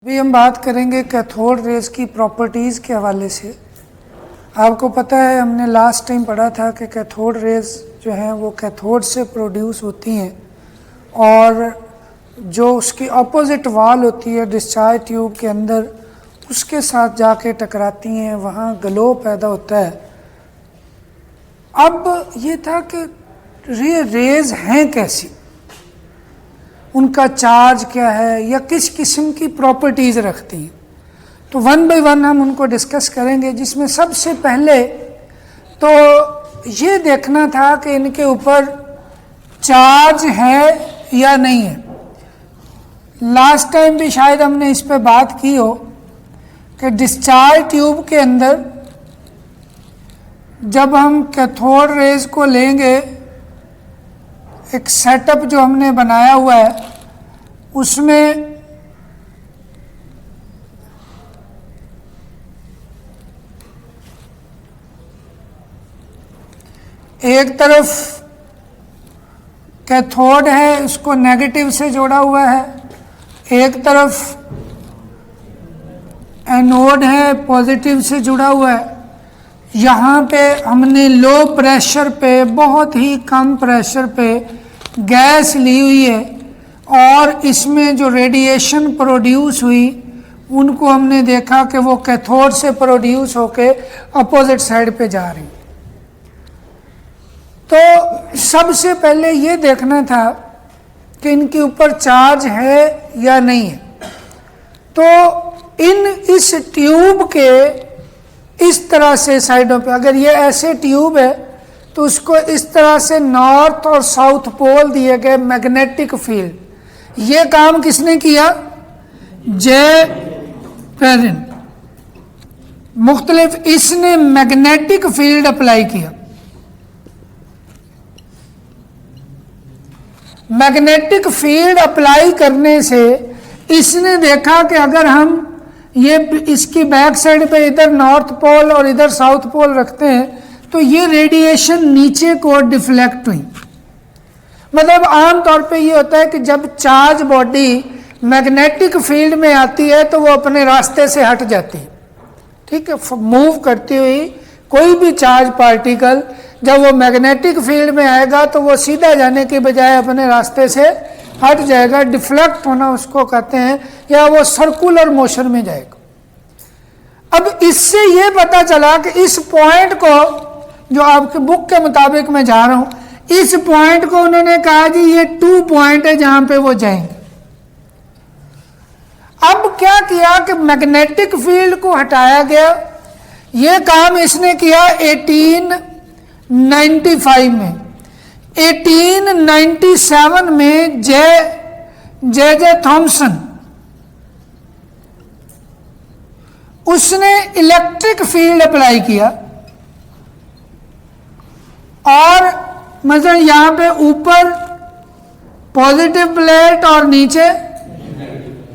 अभी हम बात करेंगे कैथोड रेज की प्रॉपर्टीज़ के हवाले से। आपको पता है हमने लास्ट टाइम पढ़ा था कि कैथोड रेज जो हैं वो कैथोड से प्रोड्यूस होती हैं और जो उसकी अपोजिट वाल होती है डिस्चार्ज ट्यूब के अंदर उसके साथ जाके टकराती हैं, वहाँ ग्लो पैदा होता है। अब ये था कि रेज हैं कैसी, उनका चार्ज क्या है या किस किस्म की प्रॉपर्टीज़ रखती हैं, तो वन बाय वन हम उनको डिस्कस करेंगे। जिसमें सबसे पहले तो ये देखना था कि इनके ऊपर चार्ज है या नहीं है। लास्ट टाइम भी शायद हमने इस पे बात की हो कि डिस्चार्ज ट्यूब के अंदर जब हम कैथोड रेज को लेंगे, एक सेटअप जो हमने बनाया हुआ है उसमें एक तरफ कैथोड है, उसको नेगेटिव से जोड़ा हुआ है, एक तरफ एनोड है, पॉजिटिव से जुड़ा हुआ है। यहाँ पे हमने लो प्रेशर पे, बहुत ही कम प्रेशर पे गैस ली हुई है और इसमें जो रेडिएशन प्रोड्यूस हुई उनको हमने देखा कि वो कैथोड से प्रोड्यूस होके अपोजिट साइड पे जा रही। तो सबसे पहले ये देखना था कि इनके ऊपर चार्ज है या नहीं है। तो इस ट्यूब के इस तरह से साइडों पे, अगर ये ऐसे ट्यूब है तो उसको इस तरह से नॉर्थ और साउथ पोल दिए गए मैग्नेटिक फील्ड। ये काम किसने किया? जे पेरिन। मुख्तलिफ इसने मैग्नेटिक फील्ड अप्लाई किया। मैग्नेटिक फील्ड अप्लाई करने से इसने देखा कि अगर हम ये इसकी बैक साइड पे इधर नॉर्थ पोल और इधर साउथ पोल रखते हैं तो ये रेडिएशन नीचे को डिफ्लेक्ट हुई। मतलब आम तौर पे ये होता है कि जब चार्ज बॉडी मैग्नेटिक फील्ड में आती है तो वो अपने रास्ते से हट जाती है, ठीक है। मूव करती हुई कोई भी चार्ज पार्टिकल जब वो मैग्नेटिक फील्ड में आएगा तो वो सीधा जाने के बजाय अपने रास्ते से हट जाएगा। डिफ्लेक्ट होना उसको कहते हैं, या वो सर्कुलर मोशन में जाएगा। अब इससे ये पता चला कि इस पॉइंट को, जो आपके बुक के मुताबिक मैं जा रहा हूं, इस पॉइंट को उन्होंने कहा जी ये 2 पॉइंट है जहां पे वो जाएंगे। अब क्या किया कि मैग्नेटिक फील्ड को हटाया गया। ये काम इसने किया 1895 में। 1897 में जे थॉमसन, उसने इलेक्ट्रिक फील्ड अप्लाई किया और मतलब यहां पे ऊपर पॉजिटिव प्लेट और नीचे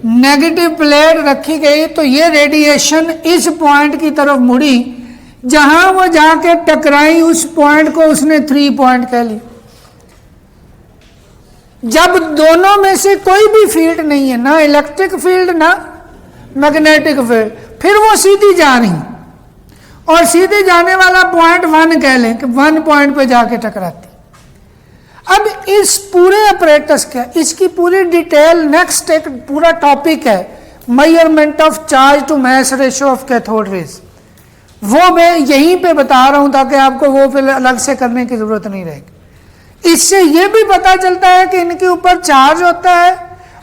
नेगेटिव प्लेट रखी गई। तो ये रेडिएशन इस पॉइंट की तरफ मुड़ी, जहां वो जाके टकराई उस पॉइंट को उसने 3 पॉइंट कह ली। जब दोनों में से कोई भी फील्ड नहीं है, ना इलेक्ट्रिक फील्ड ना मैग्नेटिक फील्ड, फिर वो सीधी जा रही और सीधे जाने वाला पॉइंट 1 कह लें कि 1 पॉइंट पे जाके टकराती। अब इस पूरे अपरेटस का, इसकी पूरी डिटेल नेक्स्ट एक पूरा टॉपिक है, measurement of charge to mass ratio of cathode rays. वो मैं यहीं पे बता रहा हूं ताकि आपको वो फिर अलग से करने की जरूरत नहीं रहेगी। इससे ये भी पता चलता है कि इनके ऊपर चार्ज होता है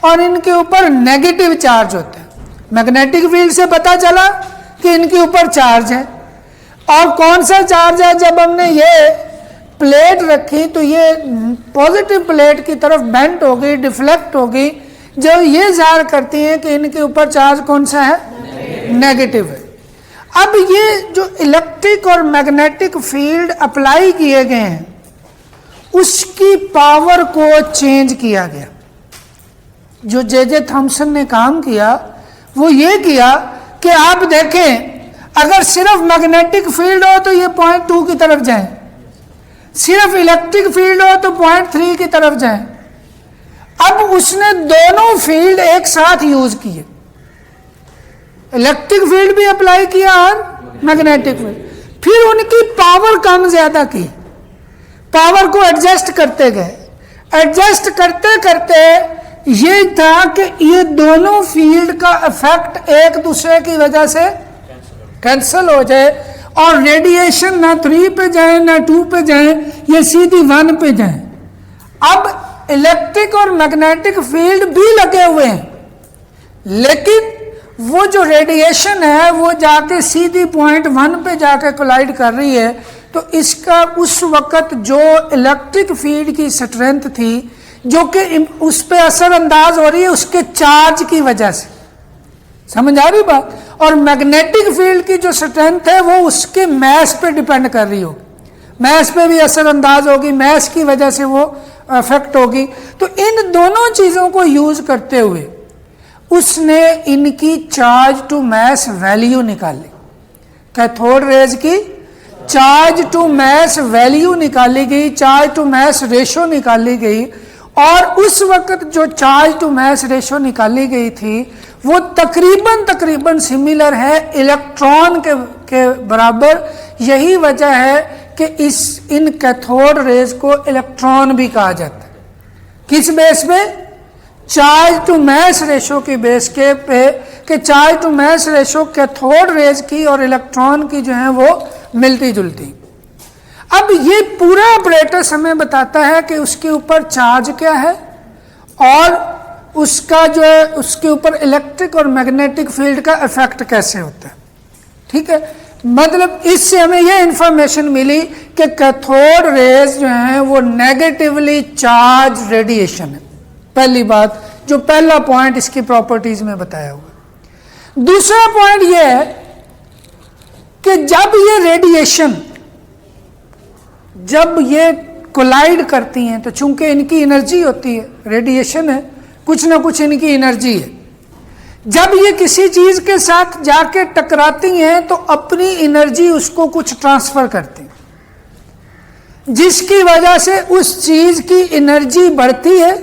और इनके ऊपर नेगेटिव चार्ज होता है। मैग्नेटिक फील्ड से पता चला कि इनके ऊपर चार्ज है। और कौन सा चार्ज है? जब हमने ये प्लेट रखी तो ये पॉजिटिव प्लेट की तरफ बेंट हो गई, डिफ्लेक्ट हो गई, जो ये जाहिर करती है कि इनके ऊपर चार्ज कौन सा है? नेगेटिव है। अब ये जो इलेक्ट्रिक और मैग्नेटिक फील्ड अप्लाई किए गए हैं उसकी पावर को चेंज किया गया। जो जे थॉमसन ने काम किया वो ये किया कि आप देखें, अगर सिर्फ मैग्नेटिक फील्ड हो तो ये पॉइंट 2 की तरफ जाए, सिर्फ इलेक्ट्रिक फील्ड हो तो पॉइंट 3 की तरफ जाए। अब उसने दोनों फील्ड एक साथ यूज किए। इलेक्ट्रिक फील्ड भी अप्लाई किया और मैग्नेटिक फील्ड। फिर उनकी पावर कम ज्यादा की, पावर को एडजस्ट करते गए, एडजस्ट करते करते ये था कि ये दोनों फील्ड का इफेक्ट एक दूसरे की वजह से कैंसिल हो जाए और रेडिएशन ना 3 पे जाए ना 2 पे जाए, ये सीधी 1 पे जाए। अब इलेक्ट्रिक और मैग्नेटिक फील्ड भी लगे हुए हैं, लेकिन वो जो रेडिएशन है वो जाके सीधी पॉइंट 1 पे जाके कोलाइड कर रही है। तो इसका उस वक्त जो इलेक्ट्रिक फील्ड की स्ट्रेंथ थी जो कि उस पे असरअंदाज हो रही है उसके चार्ज की वजह से, समझ आ रही बात। और मैग्नेटिक फील्ड की जो स्ट्रेंथ है वो उसके मैस पे डिपेंड कर रही होगी, मैस पे भी असरअंदाज होगी, मैस की वजह से वो अफेक्ट होगी। तो इन दोनों चीज़ों को यूज करते हुए उसने इनकी चार्ज टू मैस वैल्यू निकाली, कैथोड रेज की चार्ज टू मैस वैल्यू निकाली गई, चार्ज टू मैस रेशो निकाली गई। और उस वक्त जो चार्ज टू मैस रेशो निकाली गई थी वो तकरीबन सिमिलर है इलेक्ट्रॉन के बराबर। यही वजह है कि इन कैथोड रेज को इलेक्ट्रॉन भी कहा जाता है। किस बेस पे? चार्ज टू मैस रेशो की बेस के पे, कि charge to mass ratio cathode rays की और इलेक्ट्रॉन की जो है वो मिलती जुलती। अब ये पूरा ऑपरेटस हमें बताता है कि उसके ऊपर चार्ज क्या है और उसका जो है उसके ऊपर इलेक्ट्रिक और मैग्नेटिक फील्ड का इफेक्ट कैसे होता है। ठीक है, मतलब इससे हमें यह इंफॉर्मेशन मिली कि कैथोड रेज जो है वो नेगेटिवली चार्ज रेडिएशन है। पहली बात, जो पहला पॉइंट इसकी प्रॉपर्टीज में बताया हुआ। दूसरा पॉइंट यह है कि जब ये रेडिएशन जब ये कोलाइड करती हैं तो चूंकि इनकी एनर्जी होती है, रेडिएशन है, कुछ ना कुछ इनकी एनर्जी है। जब ये किसी चीज के साथ जाके टकराती हैं तो अपनी एनर्जी उसको कुछ ट्रांसफर करती हैं, जिसकी वजह से उस चीज की एनर्जी बढ़ती है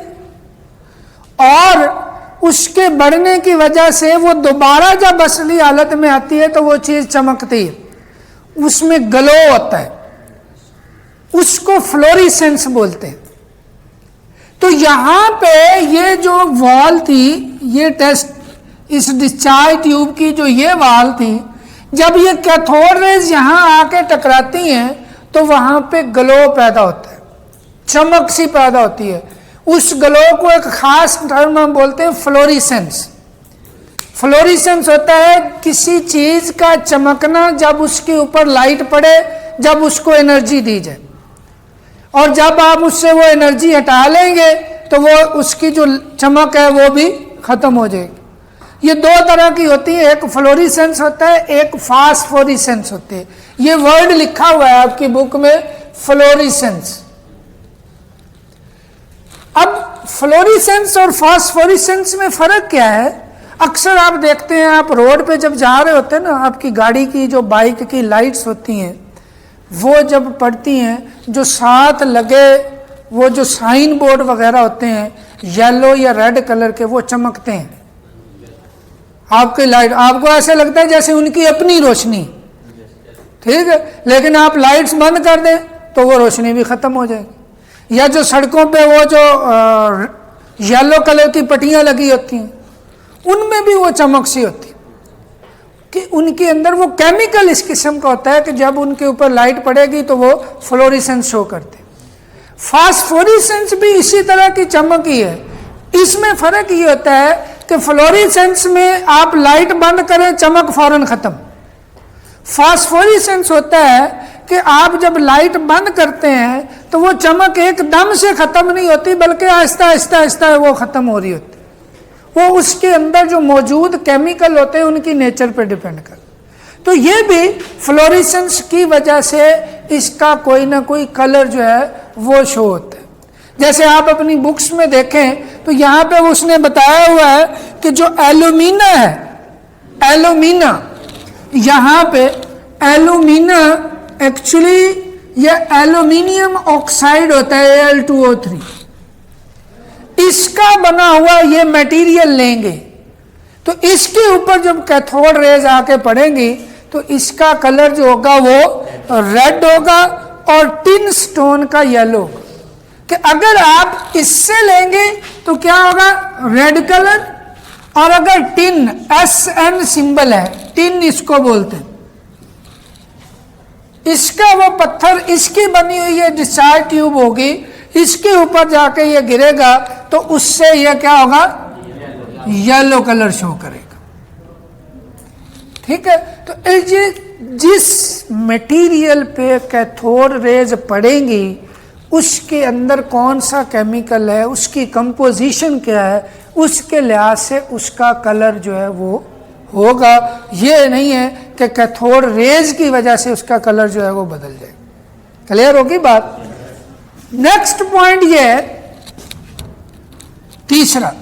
और उसके बढ़ने की वजह से वो दोबारा जब असली हालत में आती है तो वो चीज चमकती है, उसमें ग्लो होता है, उसको फ्लोरिसेंस बोलते हैं। तो यहां पे ये जो वॉल थी, ये टेस्ट इस डिस्चार्ज ट्यूब की जो ये वॉल थी, जब ये कैथोड रेज यहां आके टकराती हैं तो वहां पे ग्लो पैदा होता है, चमक सी पैदा होती है। उस ग्लो को एक खास टर्म हम बोलते हैं फ्लोरिसेंस। फ्लोरिसेंस होता है किसी चीज का चमकना जब उसके ऊपर लाइट पड़े, जब उसको एनर्जी दी जाए, और जब आप उससे वो एनर्जी हटा लेंगे तो वो उसकी जो चमक है वो भी खत्म हो जाएगी। ये दो तरह की होती है, एक फ्लोरिसेंस होता है, एक फास्फोरिसेंस होती है। ये वर्ड लिखा हुआ है आपकी बुक में, फ्लोरिसेंस। अब फ्लोरिसेंस और फास्फोरिसेंस में फर्क क्या है? अक्सर आप देखते हैं, आप रोड पे जब जा रहे होते हैं ना, आपकी गाड़ी की जो बाइक की लाइट्स होती हैं वो जब पड़ती हैं, जो साथ लगे वो जो साइन बोर्ड वगैरह होते हैं येलो या रेड कलर के, वो चमकते हैं। आपकी लाइट, आपको ऐसे लगता है जैसे उनकी अपनी रोशनी, ठीक है, लेकिन आप लाइट्स बंद कर दें तो वो रोशनी भी खत्म हो जाएगी। या जो सड़कों पे वो जो येलो कलर की पट्टियां लगी होती हैं, उनमें भी वो चमक सी होती है कि उनके अंदर वो केमिकल इस किस्म का होता है कि जब उनके ऊपर लाइट पड़ेगी तो वो फ्लोरिसेंस शो करते हैं। फास्फोरिसेंस भी इसी तरह की चमक ही है। इसमें फर्क ये होता है कि फ्लोरिसेंस में आप लाइट बंद करें, चमक फौरन खत्म। फास्फोरिसेंस होता है कि आप जब लाइट बंद करते हैं तो वो चमक एकदम से खत्म नहीं होती, बल्कि आहिस्ता आहिस्ता आहिस्ता वो खत्म हो रही होती है। वो उसके अंदर जो मौजूद केमिकल होते हैं उनकी नेचर पे डिपेंड कर। तो ये भी फ्लोरिसेंस की वजह से इसका कोई ना कोई कलर जो है वो शो होता है। जैसे आप अपनी बुक्स में देखें तो यहाँ पे उसने बताया हुआ है कि जो एल्यूमिना है, एल्यूमिना, यहाँ पे एल्यूमिना एक्चुअली ये एल्यूमिनियम ऑक्साइड होता है, Al2O3। इसका बना हुआ ये मटेरियल लेंगे तो इसके ऊपर जब कैथोड रेज आके पड़ेंगी तो इसका कलर जो होगा वो रेड होगा और टिन स्टोन का येलो होगा। कि अगर आप इससे लेंगे तो क्या होगा, रेड कलर, और अगर टिन SN सिंबल है, टिन इसको बोलते हैं, इसका वो पत्थर इसकी बनी हुई है डिस्चार्ज ट्यूब होगी, इसके ऊपर जाके ये गिरेगा तो उससे ये क्या होगा, येलो कलर शो करेगा। ठीक है, तो ये जिस मटेरियल पे कैथोड रेज पड़ेंगी उसके अंदर कौन सा केमिकल है, उसकी कंपोजिशन क्या है, उसके लिहाज से उसका कलर जो है वो होगा। ये नहीं है कि कैथोड रेज की वजह से उसका कलर जो है वो बदल जाए। क्लियर होगी बात। नेक्स्ट पॉइंट ये है तीसरा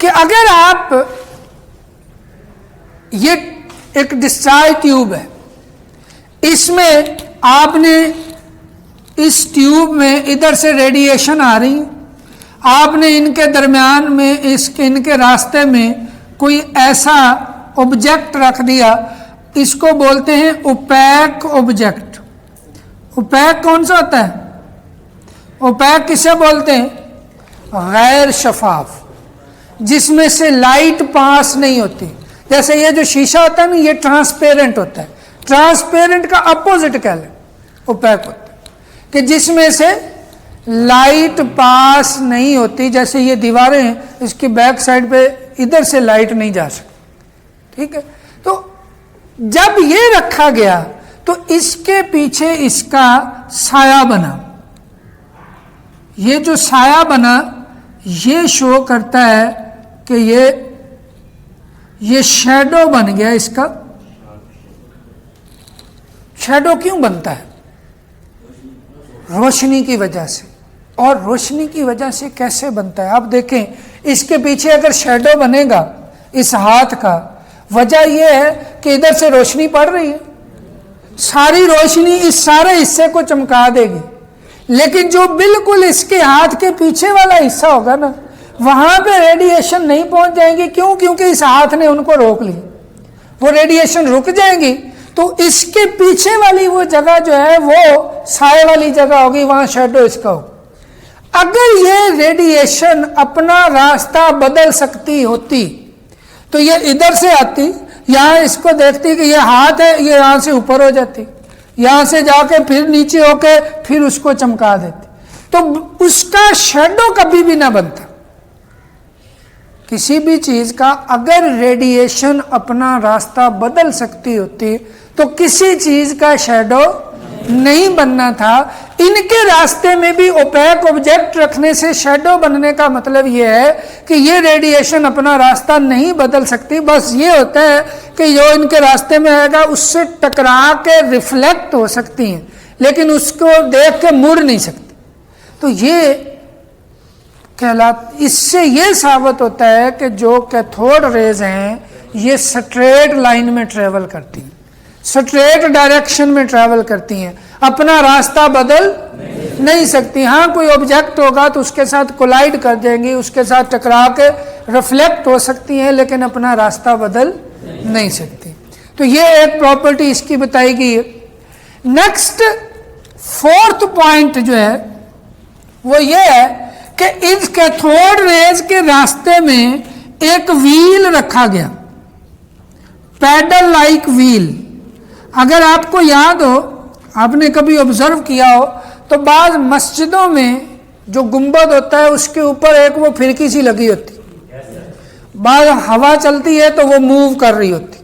कि अगर आप, ये एक डिस्चार्ज ट्यूब है, इसमें आपने इस ट्यूब में इधर से रेडिएशन आ रही, आपने इनके दरमियान में इनके रास्ते में कोई ऐसा ऑब्जेक्ट रख दिया, इसको बोलते हैं ओपैक ऑब्जेक्ट। ओपैक कौन सा होता है, ओपैक किसे बोलते हैं, गैर शफाफ, जिसमें से लाइट पास नहीं होती। जैसे ये जो शीशा होता है ना, ये ट्रांसपेरेंट होता है, ट्रांसपेरेंट का अपोजिट कह लें ओपैक होता है, कि जिसमें से लाइट पास नहीं होती। जैसे ये दीवारें हैं, इसकी बैक साइड पे इधर से लाइट नहीं जा सकती। ठीक है, तो जब ये रखा गया तो इसके पीछे इसका साया बना। ये जो साया बना ये शो करता है कि ये शैडो बन गया। इसका शैडो क्यों बनता है, रोशनी की वजह से। और रोशनी की वजह से कैसे बनता है, आप देखें इसके पीछे अगर शैडो बनेगा इस हाथ का, वजह यह है कि इधर से रोशनी पड़ रही है, सारी रोशनी इस सारे हिस्से को चमका देगी, लेकिन जो बिल्कुल इसके हाथ के पीछे वाला हिस्सा होगा ना, वहां पे रेडिएशन नहीं पहुंच जाएंगी। क्यों, क्योंकि इस हाथ ने उनको रोक ली, वो रेडिएशन रुक जाएंगी। तो इसके पीछे वाली वो जगह जो है वो साए वाली जगह होगी, वहां शैडो इसका होगा। अगर ये रेडिएशन अपना रास्ता बदल सकती होती तो ये इधर से आती, यहां इसको देखती कि ये हाथ है, ये यहां से ऊपर हो जाती, यहां से जाके फिर नीचे होके फिर उसको चमका देती, तो उसका शैडो कभी भी ना बनता। किसी भी चीज का अगर रेडिएशन अपना रास्ता बदल सकती होती तो किसी चीज का शैडो नहीं बनना था। इनके रास्ते में भी ओपैक ऑब्जेक्ट रखने से शैडो बनने का मतलब यह है कि ये रेडिएशन अपना रास्ता नहीं बदल सकती। बस ये होता है कि जो इनके रास्ते में आएगा उससे टकरा के रिफ्लेक्ट हो सकती हैं, लेकिन उसको देख के मुड़ नहीं सकती। तो ये इससे ये साबित होता है कि जो कैथोड रेज हैं ये स्ट्रेट लाइन में ट्रेवल करती हैं, स्ट्रेट डायरेक्शन में ट्रैवल करती हैं, अपना रास्ता बदल नहीं सकती। हाँ, कोई ऑब्जेक्ट होगा तो उसके साथ कोलाइड कर देंगी, उसके साथ टकरा के रिफ्लेक्ट हो सकती हैं, लेकिन अपना रास्ता बदल नहीं सकती। तो ये एक प्रॉपर्टी इसकी बताई गई है। नेक्स्ट फोर्थ पॉइंट जो है वो ये है कि इस कैथोड रेज के रास्ते में एक व्हील रखा गया, पैडल लाइक व्हील। अगर आपको याद हो, आपने कभी ऑब्जर्व किया हो, तो बाज़ मस्जिदों में जो गुंबद होता है उसके ऊपर एक वो फिरकी सी लगी होती, बाज़ हवा चलती है तो वो मूव कर रही होती।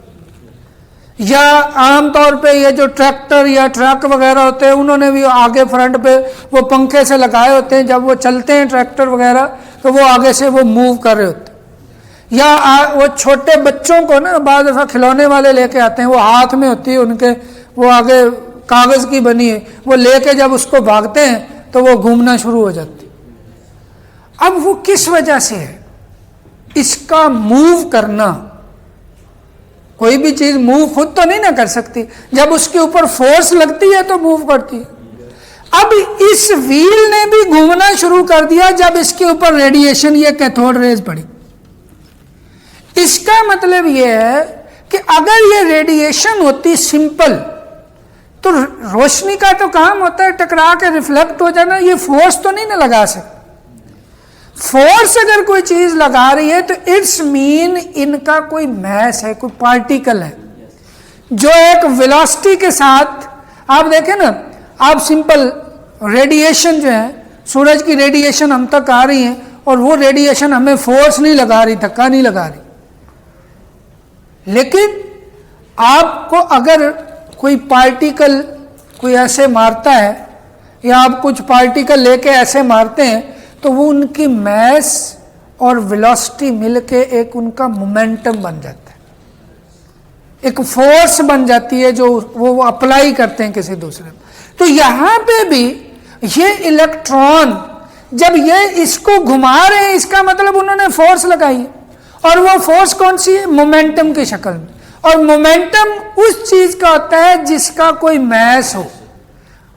या आमतौर पे ये जो ट्रैक्टर या ट्रक वगैरह होते हैं उन्होंने भी आगे फ्रंट पे वो पंखे से लगाए होते हैं, जब वो चलते हैं ट्रैक्टर वगैरह तो वो आगे से वो मूव कर रहे होते हैं। या वो छोटे बच्चों को ना बाद दफ़ा खिलौने वाले लेके आते हैं, वो हाथ में होती है उनके, वो आगे कागज़ की बनी है, वो लेके जब उसको भागते हैं तो वो घूमना शुरू हो जाती। अब वो किस वजह से है, इसका मूव करना, कोई भी चीज़ मूव खुद तो नहीं ना कर सकती, जब उसके ऊपर फोर्स लगती है तो मूव करती है। अब इस व्हील ने भी घूमना शुरू कर दिया जब इसके ऊपर रेडिएशन या कैथोड रेज पड़ी। इसका मतलब ये है कि अगर ये रेडिएशन होती सिंपल, तो रोशनी का तो काम होता है टकरा के रिफ्लेक्ट हो जाना, ये फोर्स तो नहीं ना लगा सकते। फोर्स अगर कोई चीज लगा रही है तो इट्स मीन इनका कोई मैस है, कोई पार्टिकल है जो एक वेलोसिटी के साथ, आप देखें ना, आप सिंपल रेडिएशन जो है, सूरज की रेडिएशन हम तक आ रही है और वो रेडिएशन हमें फोर्स नहीं लगा रही, धक्का नहीं लगा रही। लेकिन आपको अगर कोई पार्टिकल कोई ऐसे मारता है या आप कुछ पार्टिकल लेके ऐसे मारते हैं तो वो उनकी मैस और वेलोसिटी मिलके एक उनका मोमेंटम बन जाता है, एक फोर्स बन जाती है जो वो अप्लाई करते हैं किसी दूसरे। तो यहाँ पे भी ये इलेक्ट्रॉन जब ये इसको घुमा रहे हैं, इसका मतलब उन्होंने फोर्स लगाई है, और वो फोर्स कौन सी है? मोमेंटम की शक्ल में। और मोमेंटम उस चीज का होता है जिसका कोई मैस हो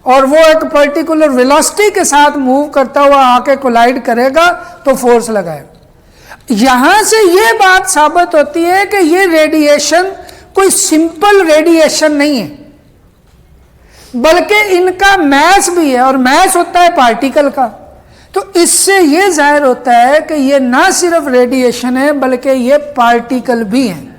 और वो एक पर्टिकुलर वेलोसिटी के साथ मूव करता हुआ आके कोलाइड करेगा तो फोर्स लगाएगा। यहां से ये बात साबित होती है कि ये रेडिएशन कोई सिंपल रेडिएशन नहीं है, बल्कि इनका मैस भी है, और मैस होता है पार्टिकल का। तो इससे ये जाहिर होता है कि ये ना सिर्फ रेडिएशन है बल्कि ये पार्टिकल भी है।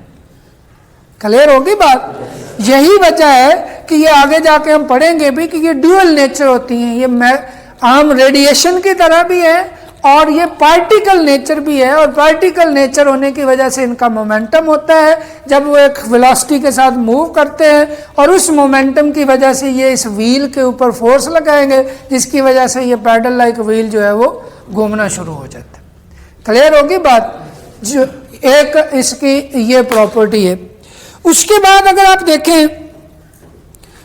क्लियर होगी बात? यही वजह है कि ये आगे जाके हम पढ़ेंगे भी कि ये ड्यूअल नेचर होती हैं, ये आम रेडिएशन की तरह भी है और ये पार्टिकल नेचर भी है। और पार्टिकल नेचर होने की वजह से इनका मोमेंटम होता है जब वो एक वेलोसिटी के साथ मूव करते हैं, और उस मोमेंटम की वजह से ये इस व्हील के ऊपर फोर्स लगाएंगे जिसकी वजह से ये पैडल लाइक व्हील जो है वो घूमना शुरू हो जाता है। क्लियर होगी बात? जो एक इसकी ये प्रॉपर्टी है। उसके बाद अगर आप देखें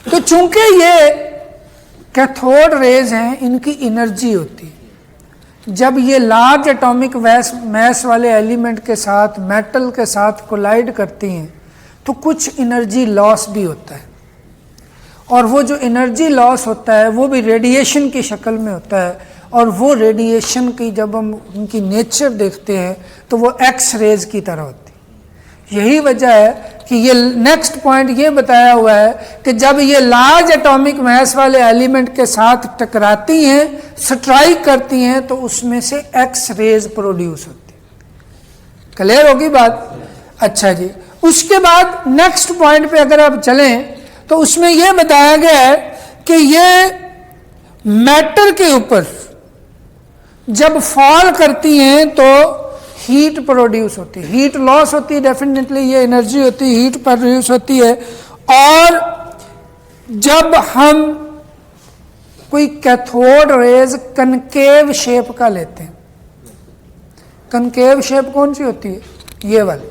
तो चूंकि ये कैथोड रेज हैं, इनकी एनर्जी होती है। जब ये लार्ज एटॉमिक मैस वाले एलिमेंट के साथ, मेटल के साथ कोलाइड करती हैं तो कुछ एनर्जी लॉस भी होता है, और वो जो एनर्जी लॉस होता है वो भी रेडिएशन की शक्ल में होता है। और वो रेडिएशन की जब हम उनकी नेचर देखते हैं तो वो एक्स रेज की तरह होती है। यही वजह है कि ये नेक्स्ट पॉइंट ये बताया हुआ है कि जब ये लार्ज एटॉमिक मैस वाले एलिमेंट के साथ टकराती हैं, स्ट्राइक करती हैं, तो उसमें से एक्स रेज प्रोड्यूस होती है। क्लियर होगी बात? अच्छा जी, उसके बाद नेक्स्ट पॉइंट पे अगर आप चलें तो उसमें यह बताया गया है कि ये मैटर के ऊपर जब फॉल करती हैं तो हीट प्रोड्यूस होती है, हीट लॉस होती है, डेफिनेटली ये एनर्जी होती है, हीट प्रोड्यूस होती है। और जब हम कोई कैथोड रेज कनकेव शेप का लेते हैं, कनकेव शेप कौन सी होती है? ये वाली,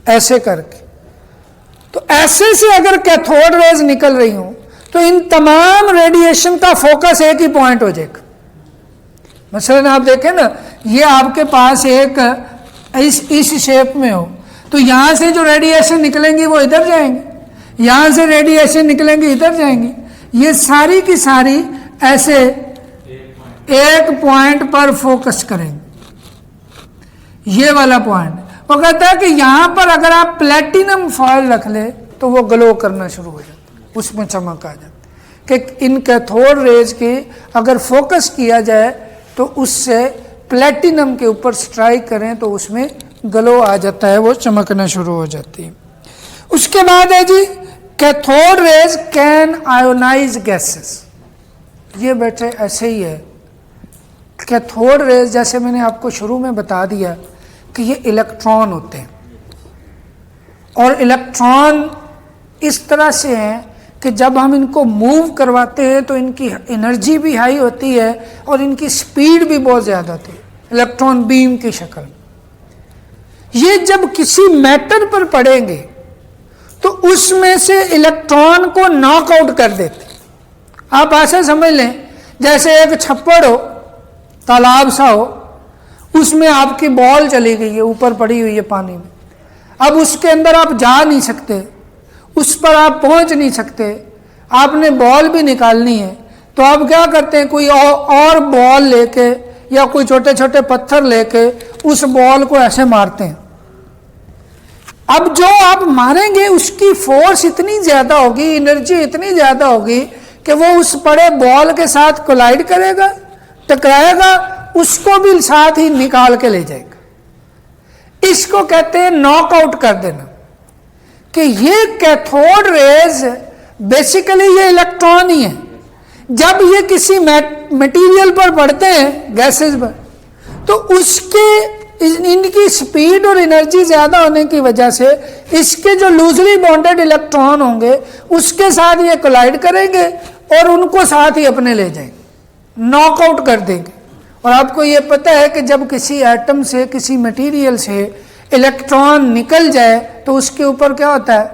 ऐसे करके, तो ऐसे से अगर कैथोड रेज निकल रही हो तो इन तमाम रेडिएशन का फोकस एक ही पॉइंट हो जाएगा। मसलन आप देखें ना, ये आपके पास एक इस शेप में हो तो यहाँ से जो रेडिएशन निकलेंगी वो इधर जाएंगे, यहाँ से रेडिएशन निकलेंगे इधर जाएंगी। ये सारी की सारी ऐसे एक पॉइंट पर फोकस करेंगे, ये वाला पॉइंट। वो कहता है कि यहाँ पर अगर आप प्लेटिनम फॉयल रख ले तो वो ग्लो करना शुरू हो जाता है, उसमें चमक आ जाती है। कि इन कैथोड रेज की अगर फोकस किया जाए तो उससे प्लेटिनम के ऊपर स्ट्राइक करें तो उसमें ग्लो आ जाता है, वो चमकना शुरू हो जाती है। उसके बाद है जी, cathode rays can ionise gases. ये बेटे ऐसे ही है, कैथोड रेज जैसे मैंने आपको शुरू में बता दिया कि ये इलेक्ट्रॉन होते हैं, और इलेक्ट्रॉन इस तरह से हैं कि जब हम इनको मूव करवाते हैं तो इनकी एनर्जी भी हाई होती है और इनकी स्पीड भी बहुत ज़्यादा होती है, इलेक्ट्रॉन बीम की शक्ल। ये जब किसी मैटर पर पड़ेंगे तो उसमें से इलेक्ट्रॉन को नॉकआउट कर देते। आप ऐसे समझ लें जैसे एक छप्पड़ हो, तालाब सा हो, उसमें आपकी बॉल चली गई है, ऊपर पड़ी हुई है पानी में। अब उसके अंदर आप जा नहीं सकते, उस पर आप पहुंच नहीं सकते, आपने बॉल भी निकालनी है, तो आप क्या करते हैं, कोई और बॉल लेके या कोई छोटे छोटे पत्थर लेके उस बॉल को ऐसे मारते हैं, अब जो आप मारेंगे उसकी फोर्स इतनी ज्यादा होगी, एनर्जी इतनी ज्यादा होगी कि वो उस बड़े बॉल के साथ कोलाइड करेगा, टकराएगा, उसको भी साथ ही निकाल के ले जाएगा। इसको कहते हैं नॉकआउट कर देना। कि ये कैथोड रेज बेसिकली ये इलेक्ट्रॉन ही है। जब ये किसी मटेरियल पर पड़ते हैं, गैसेस पर, तो उसके इनकी स्पीड और एनर्जी ज्यादा होने की वजह से इसके जो लूजली बॉन्डेड इलेक्ट्रॉन होंगे उसके साथ ये कोलाइड करेंगे और उनको साथ ही अपने ले जाएंगे, नॉकआउट कर देंगे। और आपको ये पता है कि जब किसी एटम से, किसी मटेरियल से इलेक्ट्रॉन निकल जाए तो उसके ऊपर क्या होता है?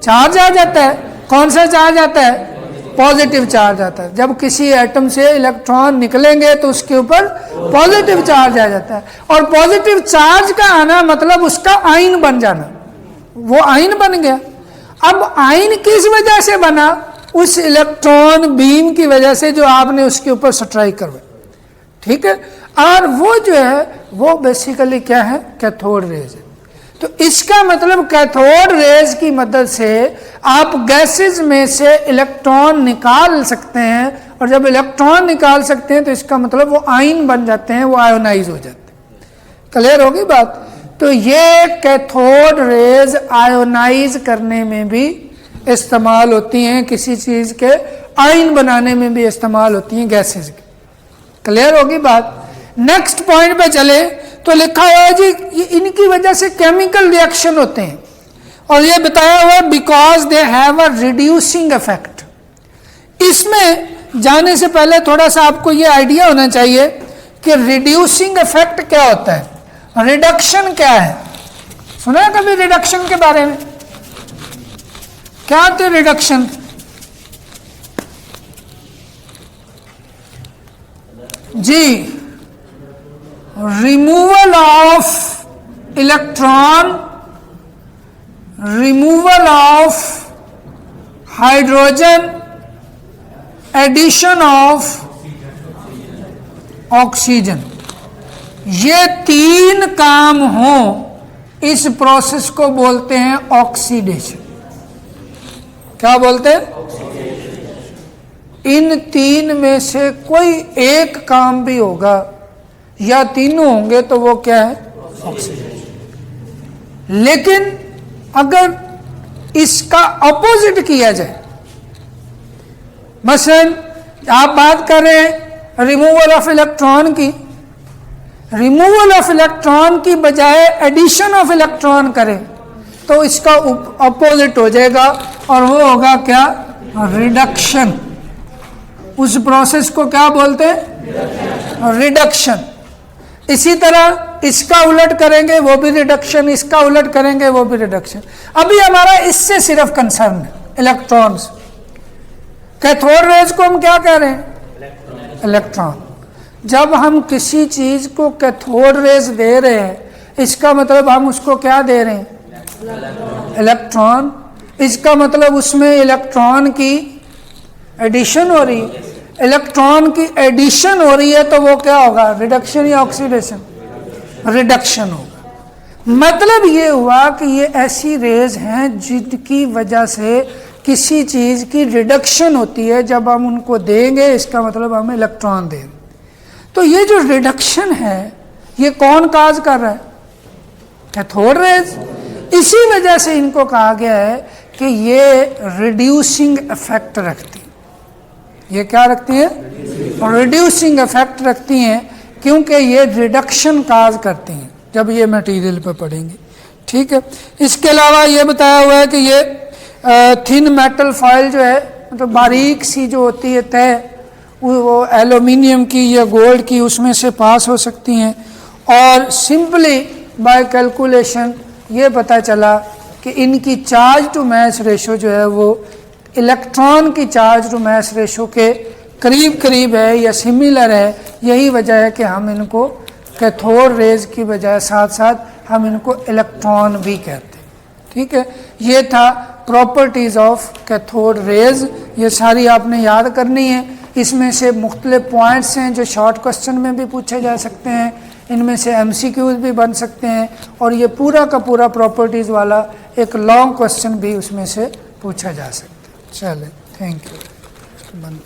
चार्ज आ जाता है। कौन सा चार्ज आता है? पॉजिटिव चार्ज आता है। जब किसी एटम से इलेक्ट्रॉन निकलेंगे तो उसके ऊपर पॉजिटिव चार्ज आ जाता है। और पॉजिटिव चार्ज का आना मतलब उसका आयन बन जाना। वो आयन बन गया। अब आयन किस वजह से बना? उस इलेक्ट्रॉन बीम की वजह से जो आपने उसके ऊपर स्ट्राइक करवाई, ठीक है। और वो जो है वो बेसिकली क्या है? कैथोड रेज है। तो इसका मतलब कैथोड रेज की मदद से आप गैसेस में से इलेक्ट्रॉन निकाल सकते हैं। और जब इलेक्ट्रॉन निकाल सकते हैं तो इसका मतलब वो आयन बन जाते हैं, वो आयोनाइज हो जाते हैं। क्लियर होगी बात? तो ये कैथोड रेज आयोनाइज करने में भी इस्तेमाल होती हैं, किसी चीज के आयन बनाने में भी इस्तेमाल होती हैं, गैसेस की। क्लियर होगी बात? नेक्स्ट पॉइंट पे चले तो लिखा हुआ है जी इनकी वजह से केमिकल रिएक्शन होते हैं। और ये बताया हुआ है because they have a reducing effect. इसमें जाने से पहले थोड़ा सा आपको ये आइडिया होना चाहिए कि रिड्यूसिंग इफेक्ट क्या होता है, रिडक्शन क्या है। सुना है कभी रिडक्शन के बारे में? क्या होता है रिडक्शन? जी, removal of electron, removal of hydrogen, addition of oxygen. ये तीन काम हो इस प्रोसेस को बोलते हैं ऑक्सीडेशन। क्या बोलते हैं? इन तीन में से कोई एक काम भी होगा या तीनों होंगे तो वो क्या है? ऑक्सीडेशन। लेकिन अगर इसका अपोजिट किया जाए, मसलन आप बात कर रहे हैं रिमूवल ऑफ इलेक्ट्रॉन की, रिमूवल ऑफ इलेक्ट्रॉन की बजाय एडिशन ऑफ इलेक्ट्रॉन करें तो इसका अपोजिट हो जाएगा और वो होगा क्या? रिडक्शन। उस प्रोसेस को क्या बोलते हैं? रिडक्शन। इसी तरह इसका उलट करेंगे वो भी रिडक्शन, इसका उलट करेंगे वो भी रिडक्शन। अभी हमारा इससे सिर्फ कंसर्न है इलेक्ट्रॉन्स। कैथोड रेज को हम क्या कह रहे हैं? इलेक्ट्रॉन। जब हम किसी चीज को कैथोड रेज दे रहे हैं इसका मतलब हम उसको क्या दे रहे हैं? इलेक्ट्रॉन। इसका मतलब उसमें इलेक्ट्रॉन की एडिशन हो रही है। इलेक्ट्रॉन की एडिशन हो रही है तो वो क्या होगा? रिडक्शन या ऑक्सीडेशन? रिडक्शन होगा। मतलब ये हुआ कि ये ऐसी रेज हैं जिनकी वजह से किसी चीज की रिडक्शन होती है। जब हम उनको देंगे इसका मतलब हम इलेक्ट्रॉन देंगे। तो ये जो रिडक्शन है ये कौन काज कर रहा है? Cathode rays. इसी वजह से इनको कहा गया है कि ये रिड्यूसिंग इफेक्ट रखती हैं। ये क्या रखती है? रिड्यूसिंग इफेक्ट रखती हैं क्योंकि ये रिडक्शन काज करती हैं जब ये मटेरियल पर पड़ेंगे। ठीक है। इसके अलावा ये बताया हुआ है कि ये थिन मेटल फॉइल जो है, मतलब बारीक सी जो होती है तय, वो एल्यूमिनियम की या गोल्ड की उसमें से पास हो सकती हैं। और सिंपली बाय कैलकुलेशन ये पता चला कि इनकी चार्ज टू मास रेशो जो है वो इलेक्ट्रॉन की चार्ज टू मास रेशो के करीब करीब है या सिमिलर है। यही वजह है कि हम इनको कैथोड रेज की बजाय साथ साथ हम इनको इलेक्ट्रॉन भी कहते हैं। ठीक है। ये था प्रॉपर्टीज़ ऑफ कैथोड रेज। ये सारी आपने याद करनी है। इसमें से मुख्तलिफ पॉइंट्स हैं जो शॉर्ट क्वेश्चन में भी पूछे जा सकते हैं। इनमें से एमसीक्यूज भी बन सकते हैं और ये पूरा का पूरा प्रॉपर्टीज़ वाला एक लॉन्ग क्वेश्चन भी उसमें से पूछा जा सकता है। चले, थैंक यू। बंद।